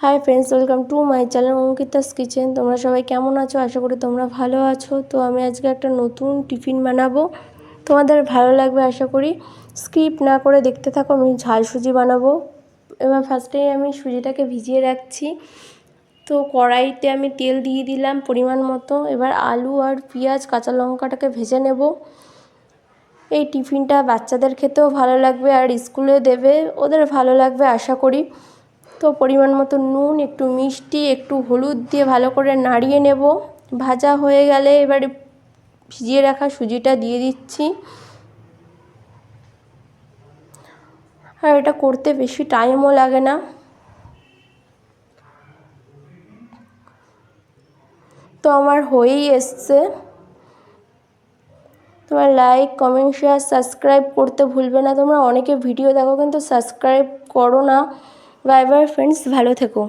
Hi friends, welcome to my channel Ankita's kitchen. তোমরা সবাই কেমন আছো? আশা করি তোমরা ভালো আছো। তো আমি আজকে একটা নতুন টিফিন বানাবো, তোমাদের ভালো লাগবে আশা করি। স্কিপ না করে দেখতে থাকো। আমি ঝাল সুজি বানাবো। এবার ফার্স্টেই আমি সুজিটাকে ভিজিয়ে রাখছি। তো কড়াইতে আমি তেল দিয়ে দিলাম পরিমাণ মতো। এবার আলু আর পেঁয়াজ কাঁচা লঙ্কাটাকে ভেজে নেব। এই টিফিনটা বাচ্চাদের খেতেও ভালো লাগবে আর স্কুলে দেবে, ওদের ভালো লাগবে আশা করি। তো পরিমাণ মতো নুন, একটু মিষ্টি, একটু হলুদ দিয়ে ভালো করে নাড়িয়ে নেব। ভাজা হয়ে গেলে এবারে ভিজিয়ে রাখা সুজিটা দিয়ে দিচ্ছি। আর এটা করতে বেশি টাইমও লাগে না। তো আমার হয়েই এসছে। তোমার লাইক, কমেন্ট, শেয়ার, সাবস্ক্রাইব করতে ভুলবে না। তোমরা অনেকে ভিডিও দেখো কিন্তু সাবস্ক্রাইব করো না। বাই বাই ফ্রেন্ডস, ভালো থেকো।